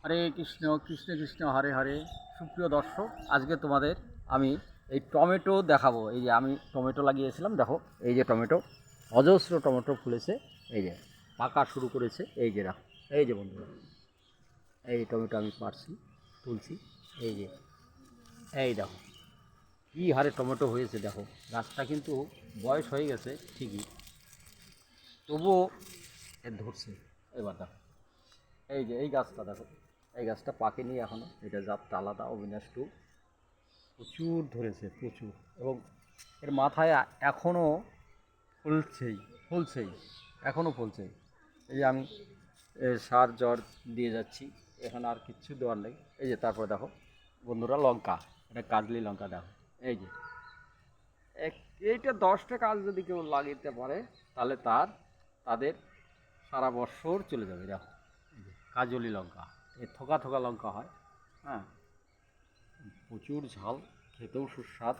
হরে কৃষ্ণ কৃষ্ণ কৃষ্ণ হরে হরে। সুপ্রিয় দর্শক, আজকে তোমাদের আমি এই টমেটো দেখাবো। এই যে আমি টমেটো লাগিয়েছিলাম, দেখো এই যে টমেটো, অজস্র টমেটো ফুলেছে, এই যে পাকা শুরু করেছে, এই যে দেখো, এই যে বন্ধুরা, এই টমেটো আমি পারছি, তুলছি, এই যে, এই দেখো কী হারে টমেটো হয়েছে। দেখো গাছটা কিন্তু বয়স হয়ে গেছে ঠিকই, তবুও এর ধরছে। এবার দেখো এই যে এই গাছটা দেখো, এই গাছটা পাকেনি এখনও, এটা জাতটা আলাদা, অবিনাশ টু। প্রচুর ধরেছে প্রচুর, এবং এর মাথায় এখনও ফুলছেই, ফুলছেই, এখনও ফুলছেই। এই যে আমি সার জ্বর দিয়ে যাচ্ছি, এখানে আর কিচ্ছু দেওয়ার নেই। এই যে তারপর দেখো বন্ধুরা, লঙ্কা, এটা কাজলি লঙ্কা দেখো, এই যে এইটা 10টা কাজ যদি কেউ লাগিয়ে পারে, তাহলে তাদের সারা বছর চলে যাবে। দেখো এই যে কাজলি লঙ্কা, এই থোকা থোকা লঙ্কা হয়, হ্যাঁ, প্রচুর ঝাল, খেতেও সুস্বাদু।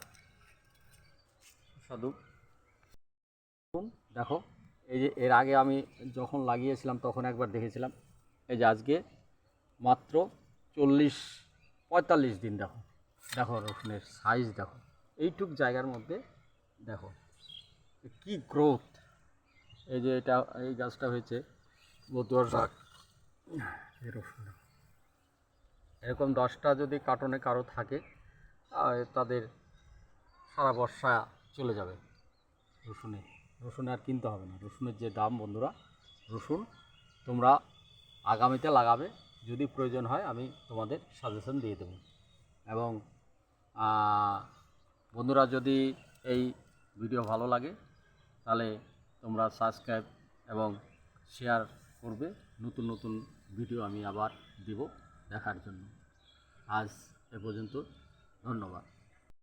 দেখো এই যে এর আগে আমি যখন লাগিয়েছিলাম তখন একবার দেখেছিলাম, এই যে আজকে মাত্র 40-45 দিন, দেখো দেখো রসুনের সাইজ দেখো, এইটুক জায়গার মধ্যে দেখো কি গ্রোথ। এই যে এটা, এই গাছটা হয়েছে 10 এই রসুন, এরকম 10টা যদি কার্টনে কারো থাকে, তাদের সারা বর্ষা চলে যাবে রসুনে। রসুনে আর কিনতে হবে না। রসুনের যে দাম বন্ধুরা, রসুন তোমরা আগামীতে লাগাবে, যদি প্রয়োজন হয় আমি তোমাদের সাজেশন দিয়ে দেবো। এবং বন্ধুরা, যদি এই ভিডিও ভালো লাগে তাহলে তোমরা সাবস্ক্রাইব এবং শেয়ার করবে। নতুন নতুন ভিডিও আমি আবার দেব দেখার জন্য। আজ এ পর্যন্ত, ধন্যবাদ।